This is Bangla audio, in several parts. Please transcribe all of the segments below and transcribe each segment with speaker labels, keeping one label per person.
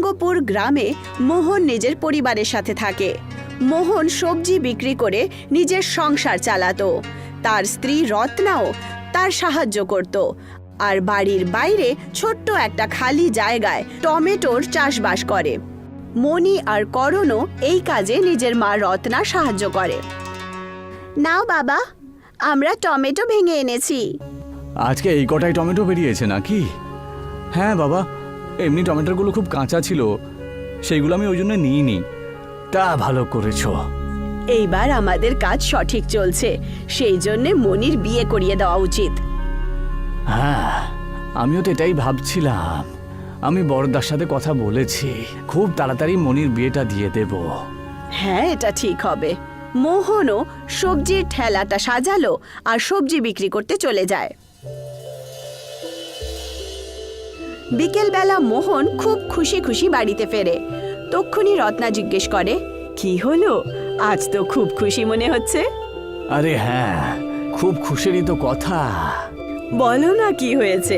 Speaker 1: গঙ্গপুর গ্রামে মোহন নিজের পরিবারের সাথে থাকে। মোহন সবজি বিক্রি করে নিজের সংসার চালাতো। তার স্ত্রী রত্নাও তার সাহায্য করত আর বাড়ির বাইরে ছোট্ট একটা খালি জায়গায় টমেটোর চাষবাস করে। মণি আর করণও এই কাজে নিজের মা রত্না সাহায্য করে। নাও বাবা, আমরা টমেটো ভেঙে এনেছি।
Speaker 2: আজকে এই কটাই টমেটো বেরিয়েছে নাকি? হ্যাঁ বাবা, এমনি টমেটোগুলো খুব কাঁচা ছিল, সেইগুলো আমি ওই জন্য নিইনি। তা ভালো করেছো।
Speaker 1: এইবার আমাদের কাজ সঠিক চলছে, সেই জন্য মনির বিয়ে করিয়ে দেওয়া উচিত।
Speaker 2: হ্যাঁ, আমিও তো এটাই ভাবছিলাম। আমি বড়দার সাথে কথা বলেছি, খুব তাড়াতাড়ি মনির বিয়েটা দিয়ে দেব।
Speaker 1: হ্যাঁ, এটা ঠিক হবে। মোহনও সবজির ঠেলাটা সাজালো আর সবজি বিক্রি করতে চলে যায়। বিকেলবেলা মোহন খুব খুশি খুশি বাড়িতে ফেরে। তক্ষুনি রত্না জিজ্ঞেস করে, কি হলো, আজ তো খুব খুশি মনে হচ্ছে।
Speaker 2: আরে হ্যাঁ, খুব খুশিরই তো কথা।
Speaker 1: বলো না কি হয়েছে।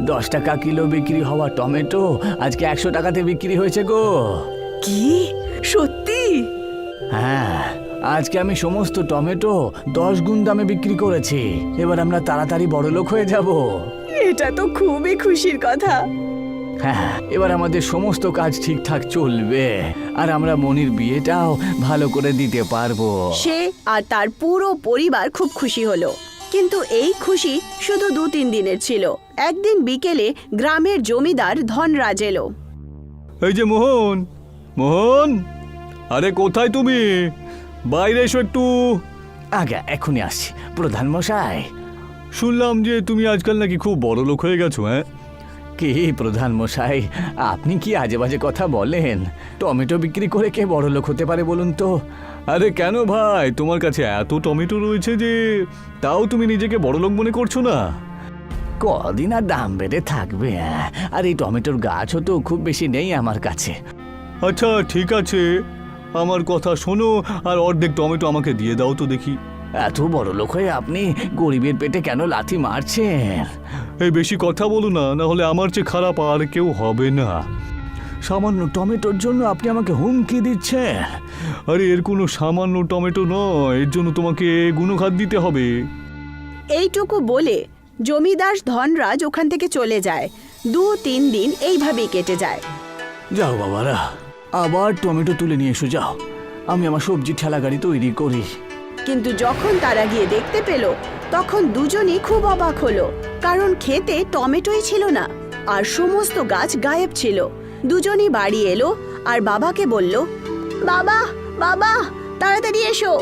Speaker 2: 10 টাকা কিলো বিক্রি হওয়া টমেটো আজকে 100 টাকাতে বিক্রি হয়েছে গো।
Speaker 1: কি, সত্যি?
Speaker 2: হ্যাঁ, আজকে আমি সমস্ত টমেটো 10 গুণ দামে বিক্রি করেছি। এবার আমরা তাড়াতাড়ি বড়লোক হয়ে যাব।
Speaker 1: এটা তো খুবই খুশির কথা।
Speaker 2: হ্যাঁ, এবার আমাদের সমস্ত কাজ ঠিকঠাক চলবে আর আমরা মনির বিয়েটাও ভালো করে দিতে পারবো।
Speaker 1: সে আর তার পুরো পরিবার খুব খুশি হলো। কিন্তু এই খুশি শুধু 2-3 দিনের ছিল। একদিন বিকেলে গ্রামের জমিদার ধনরাজ এলো।
Speaker 3: এই যে মোহন, মোহন, আরে কোথায় তুমি? বাইরে এসো একটু।
Speaker 2: আগে এখনই আসছি প্রধান মশাই।
Speaker 3: শুনলাম যে তুমি আজকাল নাকি খুব বড় লোক হয়ে গেছো। হ্যাঁ,
Speaker 2: কি প্রধান মশাই, আপনি কি আজে বাজে কথা বলেন? টমেটো বিক্রি করে কে বড় লোক হতে পারে বলুন তো?
Speaker 3: আরে কেন ভাই, তোমার কাছে এত টমেটো রয়েছে যে তাও তুমি নিজেকে বড় লোক মনে করছো না?
Speaker 2: কদিন আর দাম বেড়ে থাকবে, আর এই টমেটোর গাছও তো খুব বেশি নেই আমার কাছে।
Speaker 3: আচ্ছা ঠিক আছে, আমার কথা শোনো আর অর্ধেক টমেটো আমাকে দিয়ে দাও তো দেখি।
Speaker 2: এত বড় লোক হয়ে আপনি গরিবের পেটে কেন লাথি মারছেন?
Speaker 3: এই বেশি কথা বলো না, না হলে আমার চেয়ে খারাপ আর কেউ হবে না।
Speaker 2: সামান্য টমেটোর জন্য আপনি আমাকে হুমকি দিচ্ছেন?
Speaker 3: আরে এর কোনো সামান্য টমেটো নয়, এর জন্য তোমাকে গুণখাত দিতে হবে।
Speaker 1: এইটুকু বলে জমিদার ধনরাজ ওখান থেকে চলে যায়। 2-3 দিন এইভাবেই কেটে যায়।
Speaker 2: যাও বাবারা, আবার টমেটো তুলে নিয়ে এসো যাও, আমি আমার সবজি ঠেলা গাড়ি তৈরি করি।
Speaker 1: কিন্তু যখন তারা গিয়ে দেখতে পেল, তখন দুজনই খুব অবাক হলো, কারণ খেতে টমেটোই ছিল না আর সমস্ত গাছ গায়েব ছিল। দুজনই বাড়ি এলো আর বাবাকে বলল, বাবা, বাবা, তাড়াতাড়ি এসো।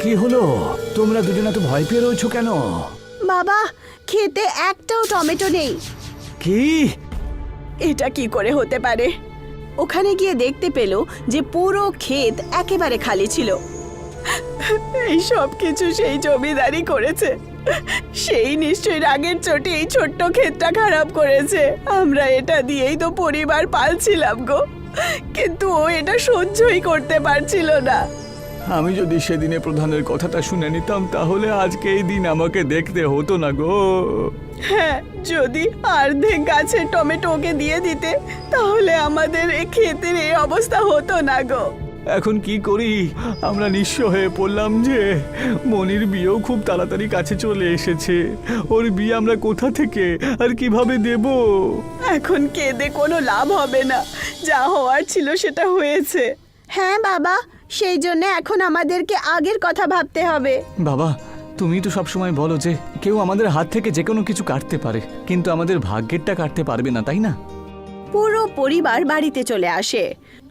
Speaker 2: কি হলো, তোমরা দুজনে তো ভয় পেয়ে রয়েছো কেন?
Speaker 1: বাবা, খেতে একটাও টমেটো নেই।
Speaker 2: কি?
Speaker 1: এটা কি করে হতে পারে? ওখানে গিয়ে দেখতে পেল যে পুরো ক্ষেত একেবারে খালি ছিল। এই সব কিছু সেই জমিদারই করেছে। সেই নিশ্চয়ই রাগের চোটে এই ছোট্ট ক্ষেতটা খারাপ করেছে। আমরা এটা দিয়েই তো পরিবার পালছিলাম গো, কিন্তু ও এটা সহ্যই করতে পারছিল না।
Speaker 3: আমি যদি সেদিনে প্রধানের কথাটা শুনে নিতাম তাহলে আজকে এই দিন আমাকে দেখতে হতো না গো।
Speaker 1: হ্যাঁ, যদি অর্ধেক গাছের টমেটো ওকে দিয়ে দিতে তাহলে আমাদের এই ক্ষেতের এই অবস্থা হতো না গো।
Speaker 3: এখন কি করি? আমরা নিঃস্ব হয়ে পড়লাম যে। মনির বিয়েও খুব তাড়াতাড়ি কাছে চলে এসেছে। ওর বিয়ে আমরা কোথা থেকে আর কিভাবে দেব?
Speaker 1: এখন কেঁদে কোনো লাভ হবে না, যা হওয়ার ছিল সেটা হয়েছে। হ্যাঁ বাবা, সেই জন্য এখন আমাদেরকে আগের কথা ভাবতে হবে।
Speaker 3: বাবা, তুমি তো সবসময় বলো যে কেউ আমাদের হাত থেকে যে কোনো কিছু কাটতে পারে, কিন্তু আমাদের ভাগ্যেরটা কাটতে পারবে না, তাই না?
Speaker 1: পুরো পরিবার বাড়িতে চলে আসে।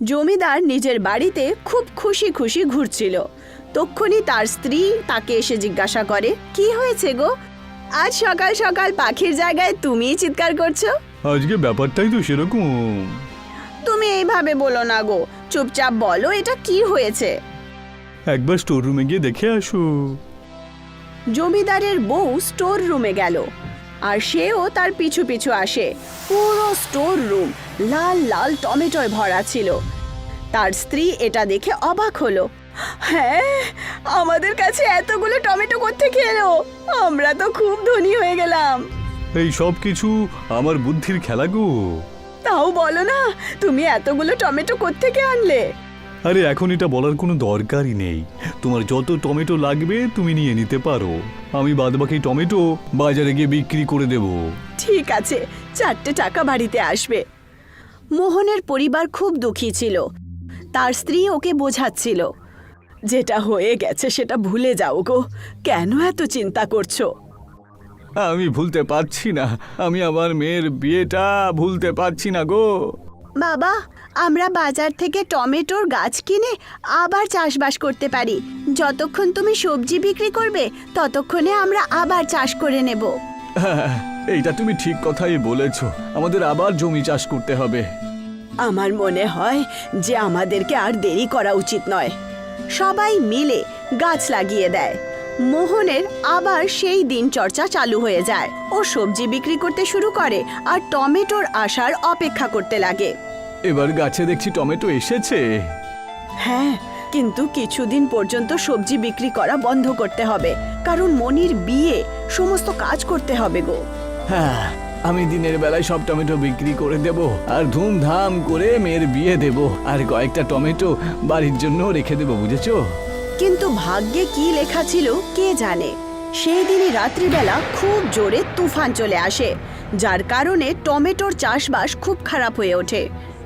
Speaker 1: জমিদার নিজের বাড়িতে খুব খুশি খুশি ঘুরছিল। তক্ষুনি তার স্ত্রী তাকে এসে জিজ্ঞাসা করে, কি হয়েছে গো, আজ সকাল সকাল পাখির জায়গায় তুমিই চিৎকার করছো?
Speaker 3: আজকে ব্যাপারটাই তো সেরকম।
Speaker 1: তুমি এইভাবে বলো না গো, চুপচাপ বলো এটা কি হয়েছে।
Speaker 3: একবার স্টোর রুমে গিয়ে দেখে আসো।
Speaker 1: জমিদারের বউ স্টোর রুমে গেল আর সেও তার পিছু পিছু আসে। পুরো স্টোর রুম লাল লাল টমেটোয় ভরা ছিল। তার স্ত্রী এটা দেখে অবাক হলো। হ্যাঁ, আমাদের কাছে এতগুলো টমেটো কোত্থেকে এলো? আমরা তো খুব ধনী হয়ে গেলাম।
Speaker 3: এই সব কিছু আমার বুদ্ধির খেলা গো।
Speaker 1: তাও বলো না, তুমি এতগুলো টমেটো কোত্থেকে আনলে?
Speaker 3: আরে এখন এটা বলার কোনো দরকারই নেই। তোমার যত টমেটো লাগবে তুমি নিয়ে নিতে পারো। আমি বাদবাকি টমেটো বাজারে গিয়ে বিক্রি করে দেব।
Speaker 1: ঠিক আছে, 4টে টাকা বাড়িতে আসবে। মোহনের পরিবার খুব দুঃখী ছিল। তার স্ত্রী ওকে বোঝাচ্ছিল, যেটা হয়ে গেছে সেটা ভুলে যাও গো, কেন এত চিন্তা করছো?
Speaker 3: আমি ভুলতে পারছি না, আমি আমার মেয়ের বিয়েটা ভুলতে পারছি না গো।
Speaker 1: বাবা, আমরা বাজার থেকে টমেটোর গাছ কিনে আবার চাষবাস করতে পারি। যতক্ষণ তুমি সবজি বিক্রি করবে ততক্ষণে আমরা আবার চাষ করে নেব।
Speaker 3: হ্যাঁ, এইটা তুমি ঠিক কথাই বলেছো, আমাদের আবার জমি চাষ করতে হবে।
Speaker 1: আমার মনে হয় যে আমাদেরকে আর দেরি করা উচিত নয়। সবাই মিলে গাছ লাগিয়ে দেয়। মোহনের আবার সেই দিনচর্চা চালু হয়ে যায়। ও সবজি বিক্রি করতে শুরু করে আর টমেটোর আসার অপেক্ষা করতে লাগে।
Speaker 3: এবার গাছে দেখছি টমেটো এসেছে।
Speaker 1: হ্যাঁ, কিন্তু কিছুদিন পর্যন্ত সবজি বিক্রি করা বন্ধ করতে হবে, কারণ মনির বিয়ে, সমস্ত কাজ করতে হবে গো।
Speaker 3: হ্যাঁ, আমি দিনের বেলায় সব টমেটো বিক্রি করে দেব আর ধুমধাম করে মেয়ের বিয়ে দেব, আর কয়েকটা টমেটো বাড়ির জন্য রেখে দেব, বুঝেছো?
Speaker 1: কিন্তু ভাগ্যে কি লেখা ছিল কে জানে। সেই দিনই রাত্রিবেলা খুব জোরে তুফান চলে আসে, যার কারণে টমেটোর চাষবাস খুব খারাপ হয়ে ওঠে,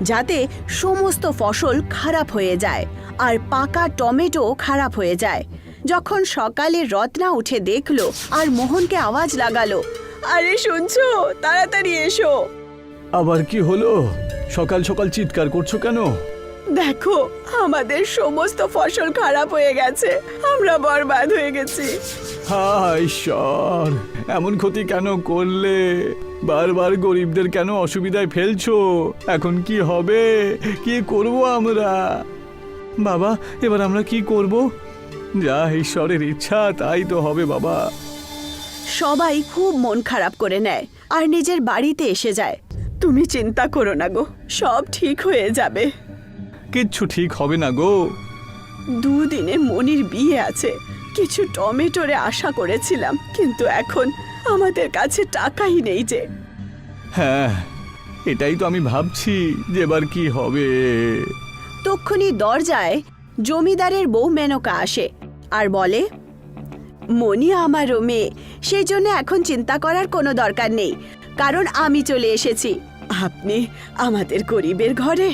Speaker 1: যাতে সমস্ত ফসল খারাপ হয়ে যায় আর পাকা টমেটো খারাপ হয়ে যায়। যখন সকালে রত্না উঠে দেখলো আর মোহনকে আওয়াজ লাগালো, আরে শুনছো, তাড়াতাড়ি এসো।
Speaker 3: আবার কি হলো? সকাল সকাল চিৎকার করছো কেন?
Speaker 1: দেখো, আমাদের সমস্ত ফসল খারাপ হয়ে গেছে, আমরা বরবাদ হয়ে গেছি।
Speaker 3: হায় ঈশ্বর, এমন ক্ষতি কেন করলে? বারবার গরিবদের কেন অসুবিধায় ফেলছো? এখন কি হবে? কি করব আমরা? বাবা, এবার আমরা কি করব? যা ঈশ্বরের ইচ্ছা তাই তো হবে বাবা।
Speaker 1: সবাই খুব মন খারাপ করে নেয় আর নিজের বাড়িতে এসে যায়। তুমি চিন্তা করো না গো, সব ঠিক হয়ে যাবে।
Speaker 3: কিচ্ছু ঠিক হবে না গো।
Speaker 1: 2 দিনে মনির বিয়ে আছে। কিছু টমেটোরে আশা করেছিলাম, কিন্তু এখন আমাদের কাছে টাকাই নেই যে।
Speaker 3: হ্যাঁ, এটাই তো আমি ভাবছি যে এবার কি হবে।
Speaker 1: তক্ষুনি দরজায় জমিদারের বউ মেনকা আসে আর বলে, মনি আমারও মেয়ে, সেই জন্য এখন চিন্তা করার কোনো দরকার নেই, কারণ আমি চলে এসেছি। আপনি আমাদের গরিবের ঘরে,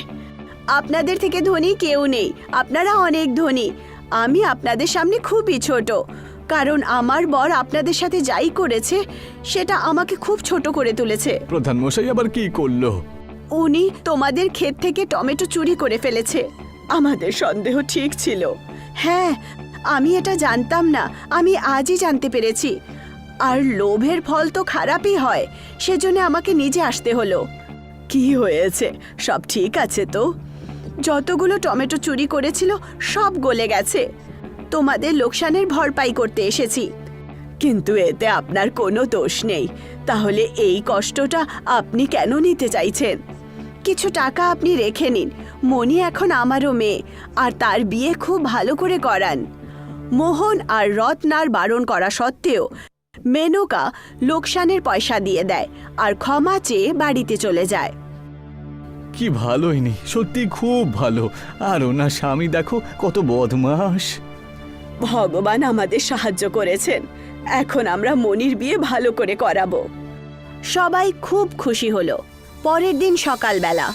Speaker 1: আপনাদের থেকে ধনী কেউ নেই, আপনারা অনেক ধনী। আমি আপনাদের সামনে খুবই ছোট, কারণ আমার বর আপনাদের সাথে যাই করেছে সেটা আমাকে খুব ছোট করে তুলেছে।
Speaker 3: প্রধান মশাই আবার কি করলো?
Speaker 1: উনি তোমাদের ক্ষেত থেকে টমেটো চুরি করে ফেলেছে। আমাদের সন্দেহ ঠিক ছিল। হ্যাঁ, আমি এটা জানতাম না, আমি আজই জানতে পেরেছি। আর লোভের ফল তো খারাপই হয়, সেজন্য আমাকে নিজে আসতে হলো। কি হয়েছে, সব ঠিক আছে তো? যতগুলো টমেটো চুরি করেছিল সব গলে গেছে। তোমাদের লোকসানের ভরপাই করতে এসেছি, কিন্তু এতে আপনার কোনো দোষ নেই। তাহলে এই কষ্টটা আপনি কেন নিতে চাইছেন? কিছু টাকা আপনি রেখে নিন। মনি এখন আমারও মেয়ে, আর তার বিয়ে খুব ভালো করে করান। মোহন আর রত্নার বারণ করা সত্ত্বেও মেনকা লোকসানের পয়সা দিয়ে দেয় আর ক্ষমা চেয়ে বাড়িতে চলে যায়।
Speaker 3: কি ভালো ইনি, সত্যি খুব ভালো। আর ওনার স্বামী দেখো কত বদমাস।
Speaker 1: ভগবান আমাদের সাহায্য করেছেন, এখন আমরা মনির বিয়ে ভালো করে করাবো। সবাই খুব খুশি হলো। পরের দিন সকালবেলা,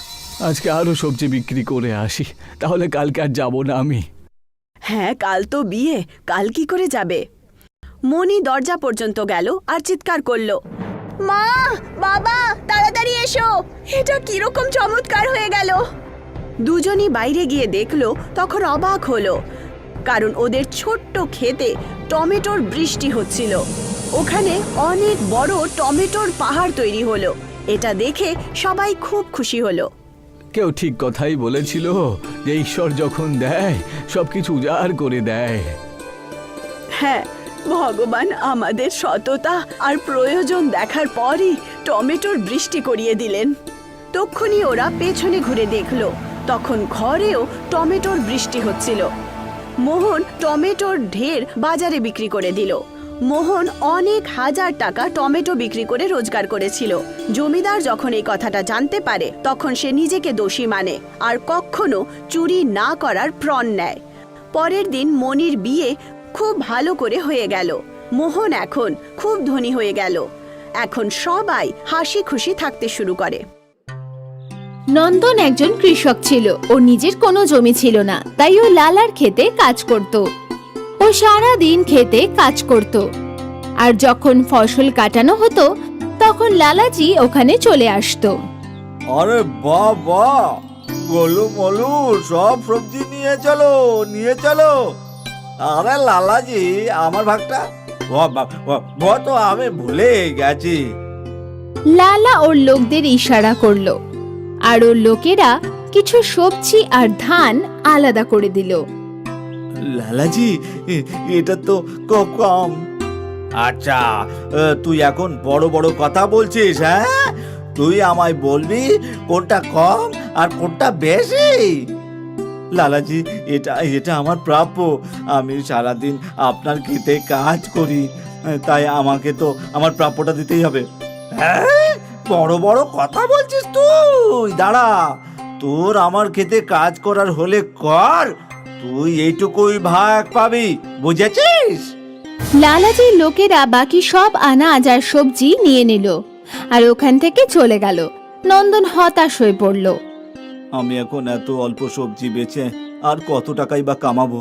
Speaker 3: আজকে আরো সবজি বিক্রি করে আসি, তাহলে কালকে আর যাবো না আমি।
Speaker 1: হ্যাঁ, কাল তো বিয়ে, কাল কি করে যাবে? মনি দরজা পর্যন্ত গেল আর চিৎকার করলো, মা, বাবা, তাড়াতাড়ি এসো, এটা কিরকম চমৎকার হয়ে গেল। দুজনই বাইরে গিয়ে দেখলো, তখন অবাক হলো, কারণ ওদের ছোট্ট ক্ষেতে টমেটোর বৃষ্টি হচ্ছিল। ওখানে অনেক বড় টমেটোর পাহাড় তৈরি হলো। এটা দেখে সবাই খুব খুশি হলো।
Speaker 3: কেউ ঠিক কথাই বলেছিল যে ঈশ্বর যখন দেয় সবকিছু উজাড় করে দেয়।
Speaker 1: হ্যাঁ, ভগবান আমাদের সততা আর প্রয়োজন দেখার পরই টমেটোর বৃষ্টি করিয়ে দিলেন। তক্ষুনি ওরা পেছনে ঘুরে দেখলো, তখন ঘরেও টমেটোর বৃষ্টি হচ্ছিল। মোহন টমেটোর ঢের বাজারে বিক্রি করে দিল। মোহন অনেক হাজার টাকা টমেটো বিক্রি করে রোজগার করেছিল। জমিদার যখন এই কথাটা জানতে পারে তখন সে নিজেকে দোষী মানে আর কখনো চুরি না করার প্রণ নেয়। পরের দিন মনির বিয়ে খুব ভালো করে হয়ে গেল। মোহন এখন খুব ধনী হয়ে গেল। এখন সবাই হাসি খুশি থাকতে শুরু করে।
Speaker 4: নন্দন একজন কৃষক ছিল। ওর নিজের কোনো জমি ছিল না, তাই ও লালার ক্ষেতে কাজ করত। ও সারা দিন ক্ষেতে কাজ করত, আর যখন ফসল কাটানো হতো তখন লালাজি ওখানে চলে আসতো।
Speaker 5: আরে বাবা, গোলু মলু সব সবজি নিয়ে চলো। আরে লালাজি, আমার ভাগটা তো আমি ভুলে গেছি।
Speaker 4: লালা ওর লোকদের ইশারা করলো, আর ওর লোকেরা কিছু সবজি আর ধান আলাদা করে দিল।
Speaker 5: লালাজি, এটা তো কম। আচ্ছা, তুই এখন বড় বড় কথা বলছিস? হ্যাঁ, তুই আমায় বলবি কোনটা কম আর কোনটা বেশি। লালাজি, এটা আমার প্রাপ্য। আমি সারাদিন আপনার খেতে কাজ করি, তাই আমাকে তো আমার প্রাপ্যটা দিতেই হবে। হ্যাঁ, বড় বড় কথা বলছিস তুই? দাঁড়া, তোর আমার খেতে কাজ করার হলে কর, তুই এইটুকুই ভাগ পাবি, বুঝেছিস?
Speaker 4: লালাজির লোকেরা বাকি সব আনাজ আর সবজি নিয়ে নিল আর ওখান থেকে চলে গেল। নন্দন হতাশ হয়ে পড়ল।
Speaker 5: আমি এখন এত অল্প সবজি বেচে আর কত টাকাই বা কামাবো?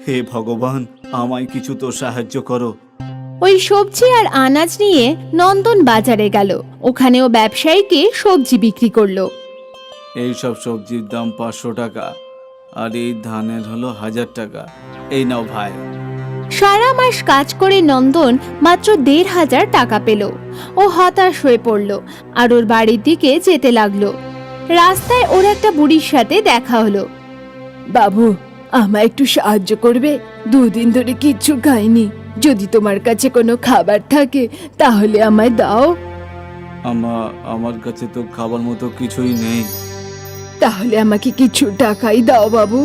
Speaker 5: হে ভগবান, আমায় কিছু তো সাহায্য করো।
Speaker 4: ওই সবজি আর আনাজ নিয়ে নন্দন বাজারে গেল। ওখানেও ব্যবসায়ীকে সবজি বিক্রি করলো।
Speaker 5: এই সব সবজির দাম 500 টাকা, আর এই ধানের হলো 1000 টাকা। এই নাও ভাই।
Speaker 4: সারা মাস কাজ করে নন্দন মাত্র 1500 টাকা পেল। ও হতাশ হয়ে পড়ল আর ওর বাড়ির দিকে যেতে লাগলো। রাস্তায় ওর একটা বুড়ির সাথে দেখা হলো। বাবু, আমায় একটু সাহায্য করবে? 2 দিন ধরে কিচ্ছু খাইনি। যদি তোমার কাছে কোনো খাবার থাকে তাহলে আমায় দাও।
Speaker 5: আমার কাছে তো খাবার মতো কিছুই নেই।
Speaker 4: তাহলে আমাকে কিছু টাকাই দাও বাবু,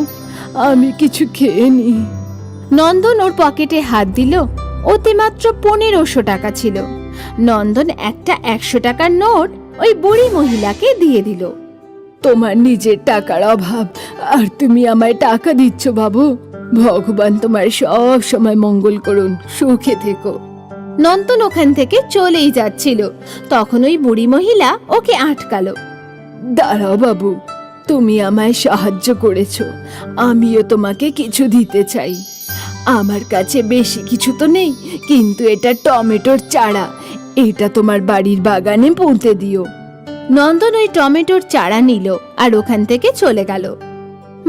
Speaker 4: আমি কিছু খেয়ে নি। নন্দন ওর পকেটে হাত দিল। ওতে মাত্র 1500 টাকা ছিল। নন্দন একটা 100 টাকার নোট ওই বুড়ি মহিলাকে দিয়ে দিল। তোমার নিজের টাকার অভাব আর তুমি আমায় টাকা দিচ্ছ বাবু। ভগবান তোমার সব সময় মঙ্গল করুন, সুখে থেকো। নন্দন ওখান থেকে চলেই যাচ্ছিল, তখন ওই বুড়ি মহিলা ওকে আটকালো। দাঁড়াও বাবু, তুমি আমায় সাহায্য করেছো, আমিও তোমাকে কিছু দিতে চাই। আমার কাছে বেশি কিছু তো নেই, কিন্তু এটা টমেটোর চারা, এটা তোমার বাড়ির বাগানে পুঁতে দিও। নন্দন ওই টমেটোর চারা নিল আর ওখান থেকে চলে গেল।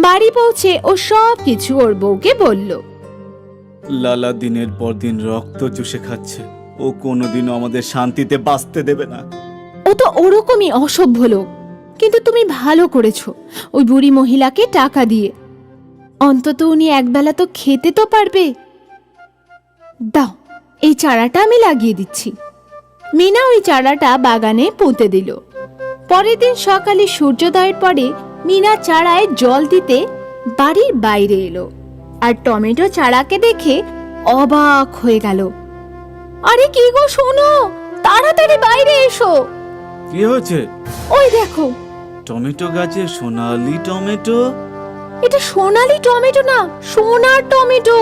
Speaker 4: বাড়ি পৌঁছে ও সব কিছু ওর বউকে বলল।
Speaker 5: লালা দিনের পর দিন রক্ত চুষে খাচ্ছে, ও কোনোদিনও আমাদের শান্তিতে বাঁচতে দেবে না।
Speaker 4: ও তো ওরকমই অসভ্য লোক, কিন্তু তুমি ভালো করেছো ওই বুড়ি মহিলাকে টাকা দিয়ে। অন্তত উনি একবেলা তো খেতে তো পারবে। দাও, এই চারাটা আমি লাগিয়ে দিচ্ছি। মিনা ওই চারাটা বাগানে পুঁতে দিল। পরের দিন সকালে সূর্যোদয়ের পরে মিনা চারায় জল দিতে বাড়ির বাইরে এলো আর টমেটো চারাকে দেখে অবাক হয়ে গেল। আরে কি গো, শোনো, তাড়াতাড়ি বাইরে এসো।
Speaker 5: কি হয়েছে?
Speaker 4: ওই দেখো,
Speaker 5: টমেটো গাছে সোনালি টমেটো।
Speaker 4: এটা সোনালি টমেটো না, সোনার টমেটো।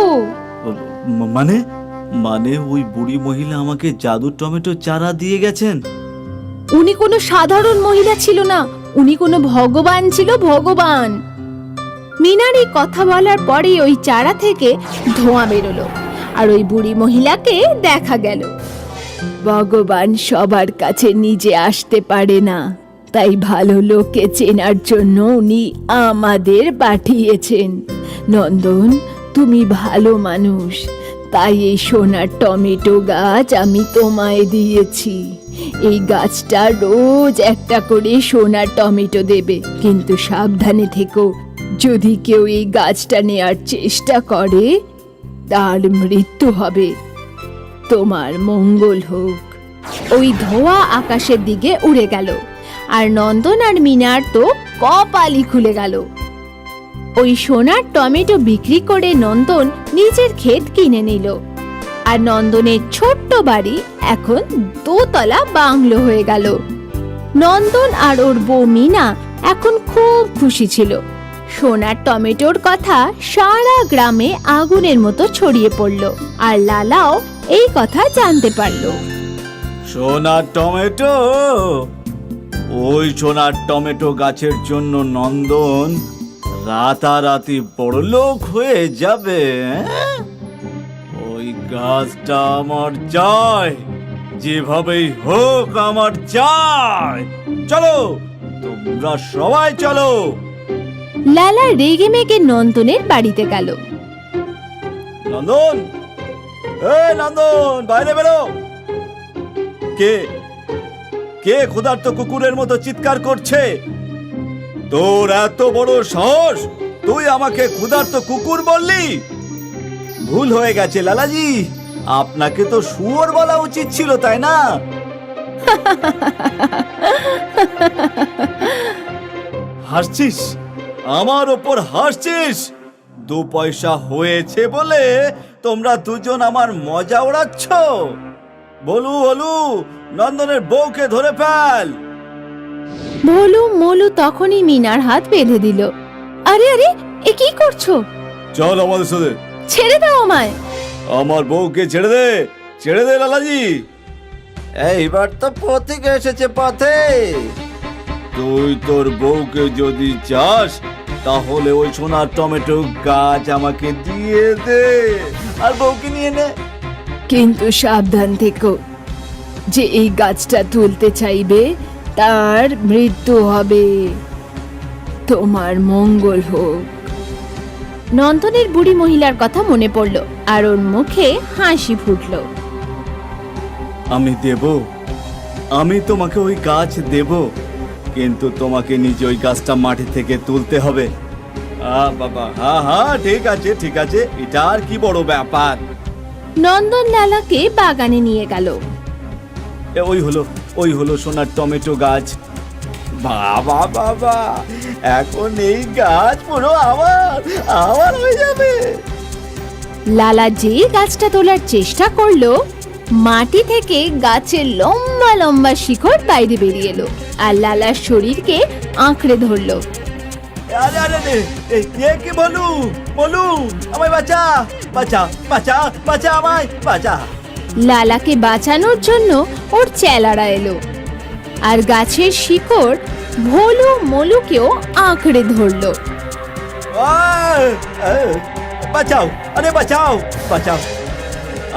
Speaker 5: মানে ওই বুড়ি মহিলা আমাকে জাদুর টমেটো চারা দিয়ে গেছেন?
Speaker 4: উনি কোনো সাধারণ মহিলা ছিল না, উনি কোনো ভগবান ছিল, ভগবান। মিনার এই কথা বলার পরে ওই চারা থেকে ধোঁয়া বেরোলো আর ওই বুড়ি মহিলাকে দেখা গেল। ভগবান সবার কাছে নিজে আসতে পারে না, তাই ভালো লোককে চেনার জন্য উনি আমাদের পাঠিয়েছেন। নন্দন, তুমি ভালো মানুষ, তাই এই সোনার টমেটো গাছ আমি তোমায় দিয়েছি। এই গাছটা রোজ একটা করে সোনার টমেটো দেবে, কিন্তু সাবধানে থেকো, যদি কেউ এই গাছটা নেয়ার চেষ্টা করে তার মৃত্যু হবে। তোমার মঙ্গল হোক। ওই ধোঁয়া আকাশের দিকে উড়ে গেল আর নন্দন আর মিনার তো কপালই খুলে গেল। ওই সোনার টমেটো বিক্রি করে নন্দন নিজের ক্ষেত কিনে নিল। আর নন্দনের ছোট্ট বাড়ি এখন দোতলা বাংলো হয়ে গেল। নন্দন আর ওর বউ মিনা এখন খুব খুশি ছিল। সোনার টমেটোর কথা সারা গ্রামে আগুনের মতো ছড়িয়ে পড়ল, আর লালাও এই কথা জানতে পারলো।
Speaker 5: সোনার টমেটো, ওই সোনার টমেটো গাছের জন্য নন্দন রাতারাতি বড়লোক হয়ে যাবে। ওই গাছটা আমার চাই, যেভাবেই হোক আমার চাই। চলো, তোমরা সবাই চলো।
Speaker 4: লালা রেগে মেগে নন্দনের বাড়িতে গেল।
Speaker 5: নন্দন, নন্দন, বাইরে বেরো। কে কে ক্ষুধার্ত কুকুরের মতো চিৎকার করছে? তোর এত বড় সাহস, তুই আমাকে ক্ষুধার্ত কুকুর বললি? ভুল হয়ে গেছে লালাজি, আপনাকে তো শুয়োর বলা উচিত ছিল, তাই না? হাসছিস, আমার ওপর হাসছিস? 2 পয়সা হয়েছে বলে তোমরা দুজন আমার মজা ওড়াচ্ছ। বলু বলু, নন্দনের বউকে ধরে ফেল।
Speaker 4: ভোলু মোলু তখনই মিনার হাত বেঁধে দিল। আরে আরে, এ কি করছো?
Speaker 5: চল আমাদের সাথে।
Speaker 4: ছেড়ে দাও আমায়।
Speaker 5: আমার বউকে ছেড়ে দে, ছেড়ে দে লালাজি। এইবার তো পথিক এসেছে পথে। তুই তোর বউকে যদি চাস, তাহলে ওই সোনার টমেটো গাছ আমাকে দিয়ে দে, আর বউকে নিয়ে নে।
Speaker 4: কিন্তু সাবধান থেকো, যে এই গাছটা তুলতে চাইবে তার মৃত্যু হবে। তোমার মঙ্গল হোক। নন্দনের বুড়ি মহিলার কথা মনে পড়ল, আর ওর মুখে হাসি ফুটল।
Speaker 5: আমি দেব, আমি তোমাকে ওই গাছ দেব, কিন্তু তোমাকে নিজে ওই গাছটা মাটি থেকে তুলতে হবে। বাবা, হ্যাঁ হ্যাঁ, ঠিক আছে ঠিক আছে, এটা আর কি বড় ব্যাপার।
Speaker 4: নন্দন লালাকে বাগানে নিয়ে গেল।
Speaker 5: ওই হলো সোনার টমেটো গাছ। বাবা বাবা, এখন এই গাছ পুরো আমার আমার হয়ে যাবে।
Speaker 4: লালা যে গাছটা তোলার চেষ্টা করলো, মাটি থেকে গাছের লম্বা লম্বা শিকড় বাইরে বেরিয়ে এলো, আর লালার শরীরকে আঁকড়ে ধরলো।
Speaker 5: আরে আরে রে, এ কি বলু বলু, আমায় বাঁচা বাঁচা বাঁচা বাঁচা, আমায় বাঁচা।
Speaker 4: লালাকে বাঁচানোর জন্য ওর চেলারা এলো, আর গাছের শিকড় ভোলু মলুকেও আঁকড়ে ধরলো।
Speaker 5: বাঁচাও, আরে বাঁচাও বাঁচাও।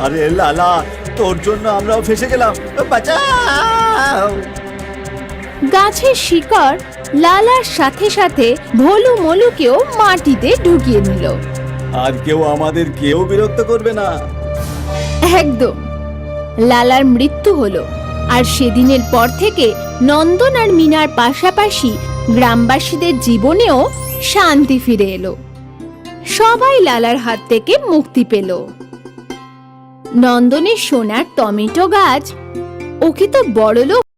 Speaker 5: আরে লালা, তোর জন্য আমরাও ফেসে গেলাম, বাঁচাও।
Speaker 4: গাছের শিকড় লালার সাথে সাথে ভোলু মলুকেও মাটিতে ঢুকিয়ে নিল।
Speaker 5: আর কেউ আমাদের কেউ বিরক্ত করবে না।
Speaker 4: একদম। লালার মৃত্যু হলো, আর সেদিনের পর থেকে নন্দন আর মিনার পাশাপাশি গ্রামবাসীদের জীবনেও শান্তি ফিরে এলো। সবাই লালার হাত থেকে মুক্তি পেল। নন্দনের সোনার টমেটো গাছ ওকে তো বড়লোক